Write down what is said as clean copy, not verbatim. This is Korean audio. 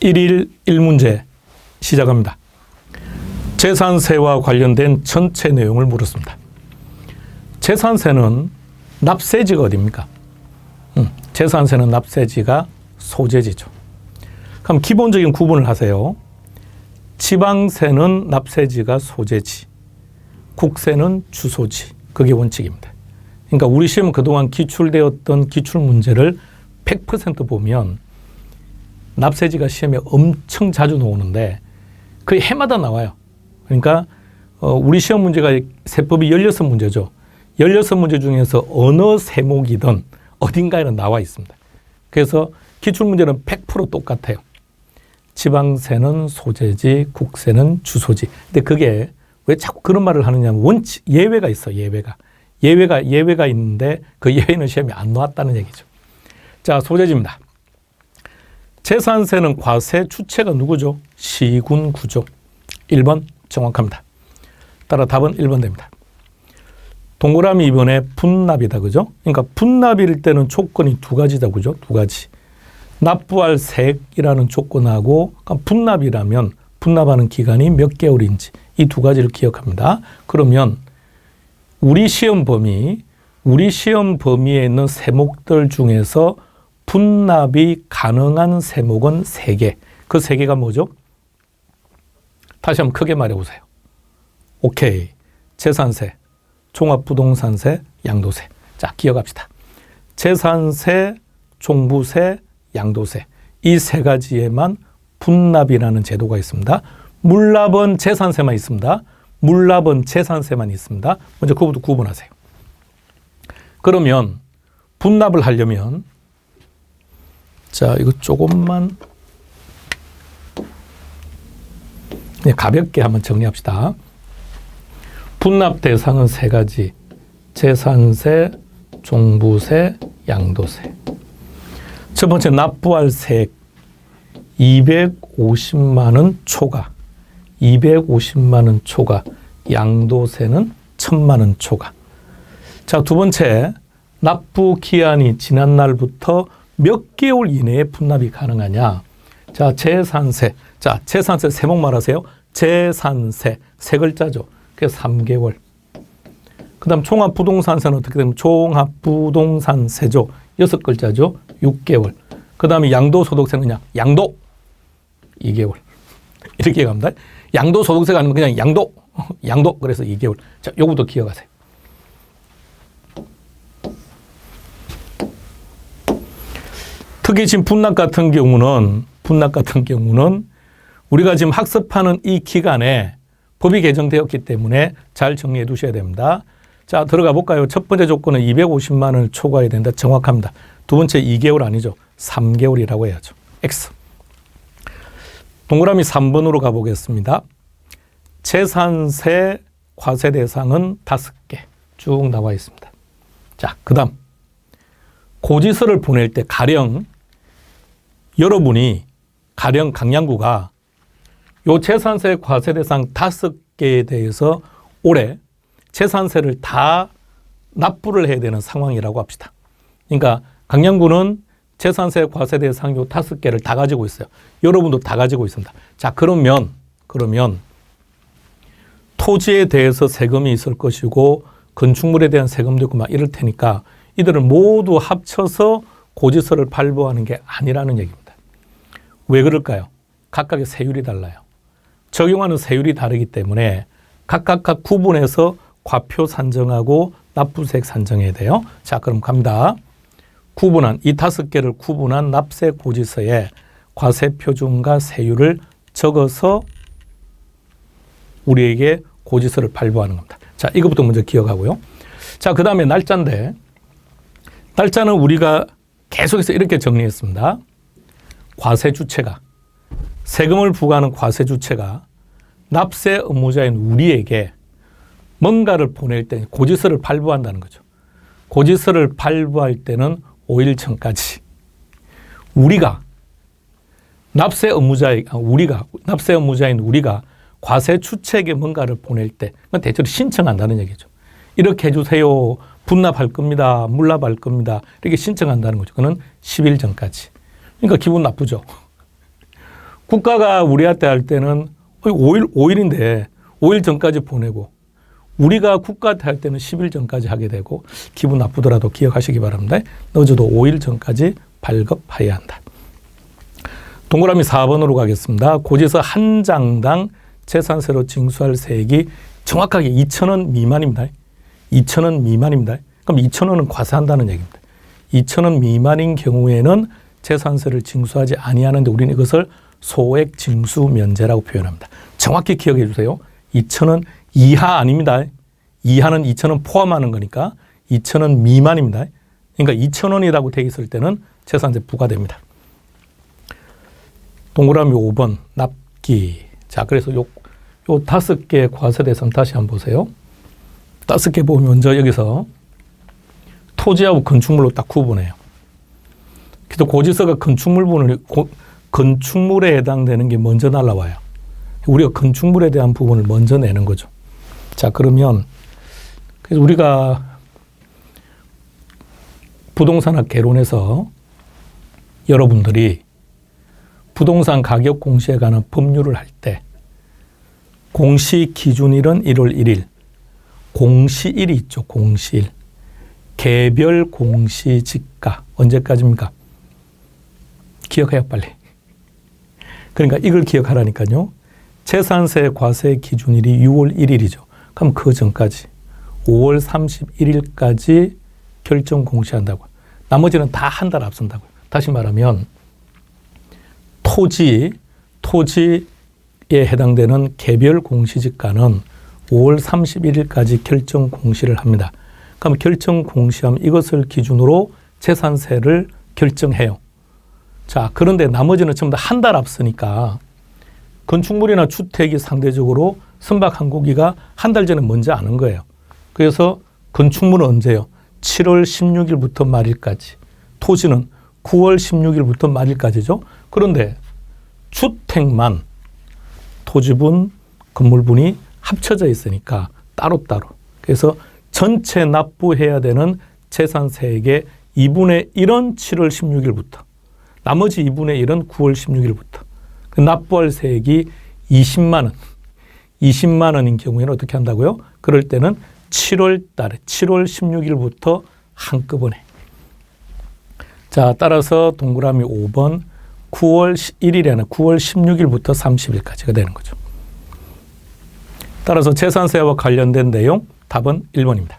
1일 1문제 시작합니다. 재산세와 관련된 전체 내용을 물었습니다. 재산세는 납세지가 어디입니까? 재산세는 납세지가 소재지죠. 그럼 기본적인 구분을 하세요. 지방세는 납세지가 소재지, 국세는 주소지. 그게 원칙입니다. 그러니까 우리 시험은 그동안 기출되었던 기출문제를 100% 보면 납세지가 시험에 엄청 자주 나오는데 거의 해마다 나와요. 그러니까 우리 시험 문제가 세법이 16문제죠. 16문제 중에서 어느 세목이든 어딘가에는 나와 있습니다. 그래서 기출문제는 100% 똑같아요. 지방세는 소재지, 국세는 주소지. 근데 그게 왜 자꾸 그런 말을 하느냐면 원칙, 예외가 있어, 예외가. 예외가 있는데 그 예외는 시험에 안 나왔다는 얘기죠. 자, 소재지입니다. 재산세는 과세 주체가 누구죠? 시군구죠. 1번 정확합니다. 따라 답은 1번 됩니다. 동그라미 2번에 분납이다. 그죠? 그러니까 분납일 때는 조건이 두 가지다. 그죠? 두 가지. 납부할 세액이라는 조건하고 분납이라면 분납하는 기간이 몇 개월인지 이 두 가지를 기억합니다. 그러면 우리 시험 범위에 있는 세목들 중에서 분납이 가능한 세목은 3개. 그 3개가 뭐죠? 다시 한번 크게 말해보세요. 오케이. 재산세, 종합부동산세, 양도세. 자, 기억합시다. 재산세, 종부세, 양도세. 이 3가지에만 분납이라는 제도가 있습니다. 물납은 재산세만 있습니다. 물납은 재산세만 있습니다. 먼저 그것부터 구분하세요. 그러면 분납을 하려면 자, 이거 조금만 가볍게 한번 정리합시다. 분납 대상은 3가지. 재산세, 종부세, 양도세. 첫 번째 납부할 세액 250만 원 초과. 250만 원 초과. 양도세는 1000만 원 초과. 자, 두 번째 납부 기한이 지난 날부터 몇 개월 이내에 분납이 가능하냐. 자, 재산세. 자, 재산세 세목 말하세요. 재산세. 3글자죠. 그래서 3개월. 그 다음 종합부동산세는 어떻게 되면 종합부동산세죠. 6글자죠. 6개월. 그 다음에 양도소득세는 그냥 양도. 2개월. 이렇게 갑니다. 양도소득세가 아니면 그냥 양도. 양도. 그래서 2개월. 자, 요거도 기억하세요. 특히 지금 분납 같은 경우는 우리가 지금 학습하는 이 기간에 법이 개정되었기 때문에 잘 정리해 두셔야 됩니다. 자, 들어가 볼까요? 첫 번째 조건은 250만 원을 초과해야 된다. 정확합니다. 두 번째 2개월 아니죠. 3개월이라고 해야죠. X. 동그라미 3번으로 가보겠습니다. 재산세 과세 대상은 5개 쭉 나와 있습니다. 자, 그 다음 고지서를 보낼 때 가령 강양구가 요 재산세 과세 대상 5개에 대해서 올해 재산세를 다 납부를 해야 되는 상황이라고 합시다. 그러니까 강양구는 재산세 과세 대상 요 5개를 다 가지고 있어요. 여러분도 다 가지고 있습니다. 자, 그러면 토지에 대해서 세금이 있을 것이고 건축물에 대한 세금도 있고 막 이럴 테니까 이들을 모두 합쳐서 고지서를 발부하는 게 아니라는 얘기입니다. 왜 그럴까요? 각각의 세율이 달라요. 적용하는 세율이 다르기 때문에 각각 구분해서 과표 산정하고 납부세액 산정해야 돼요. 자, 그럼 갑니다. 이 5개를 구분한 납세 고지서에 과세 표준과 세율을 적어서 우리에게 고지서를 발부하는 겁니다. 자, 이것부터 먼저 기억하고요. 자, 그 다음에 날짜인데 날짜는 우리가 계속해서 이렇게 정리했습니다. 과세 주체가 세금을 부과하는 과세 주체가 납세 의무자인 우리에게 뭔가를 보낼 때 고지서를 발부한다는 거죠. 고지서를 발부할 때는 5일 전까지 납세 의무자인 우리가 과세 주체에게 뭔가를 보낼 때 그건 대체로 신청한다는 얘기죠. 이렇게 해주세요. 분납할 겁니다. 물납할 겁니다. 이렇게 신청한다는 거죠. 그건 10일 전까지. 그러니까 기분 나쁘죠. 국가가 우리한테 할 때는 5일인데 5일 전까지 보내고 우리가 국가한테 할 때는 10일 전까지 하게 되고 기분 나쁘더라도 기억하시기 바랍니다. 늦어도 5일 전까지 발급해야 한다. 동그라미 4번으로 가겠습니다. 고지서 한 장당 재산세로 징수할 세액이 정확하게 2,000원 미만입니다. 2,000원 미만입니다. 그럼 2,000원은 과세한다는 얘기입니다. 2,000원 미만인 경우에는 재산세를 징수하지 아니하는데 우리는 이것을 소액 징수 면제라고 표현합니다. 정확히 기억해 주세요. 2,000원 이하 아닙니다. 이하는 2,000원 포함하는 거니까 2,000원 미만입니다. 그러니까 2,000원이라고 되어 있을 때는 재산세 부과됩니다. 동그라미 5번 납기. 자, 그래서 요 5개 과세 대상 다시 한번 보세요. 5개 보면 먼저 여기서 토지하고 건축물로 딱 구분해요. 그래서 고지서가 건축물에 해당되는 게 먼저 날라와요. 우리가 건축물에 대한 부분을 먼저 내는 거죠. 자, 그러면 그래서 우리가 부동산학 개론에서 여러분들이 부동산 가격 공시에 관한 법률을 할 때 공시 기준일은 1월 1일, 공시일이 있죠. 공시일. 개별 공시지가 언제까지입니까? 기억해요, 빨리. 그러니까 이걸 기억하라니까요. 재산세 과세 기준일이 6월 1일이죠. 그럼 그 전까지 5월 31일까지 결정 공시한다고요. 나머지는 다 한 달 앞선다고요. 다시 말하면 토지에 해당되는 개별 공시지가는 5월 31일까지 결정 공시를 합니다. 그럼 결정 공시하면 이것을 기준으로 재산세를 결정해요. 자, 그런데 나머지는 전부 다 한 달 앞서니까 건축물이나 주택이 상대적으로 선박 항공기가 한 달 전에 먼저 아는 거예요. 그래서 건축물은 언제요? 7월 16일부터 말일까지. 토지는 9월 16일부터 말일까지죠. 그런데 주택만 토지분, 건물분이 합쳐져 있으니까 따로따로. 그래서 전체 납부해야 되는 재산세액의 2분의 1은 7월 16일부터, 나머지 2분의 1은 9월 16일부터. 그 납부할 세액이 20만 원. 20만 원인 경우에는 어떻게 한다고요? 그럴 때는 7월 달에 7월 16일부터 한꺼번에. 자, 따라서 동그라미 5번 9월 1일이 아니라 9월 16일부터 30일까지가 되는 거죠. 따라서 재산세와 관련된 내용 답은 1번입니다.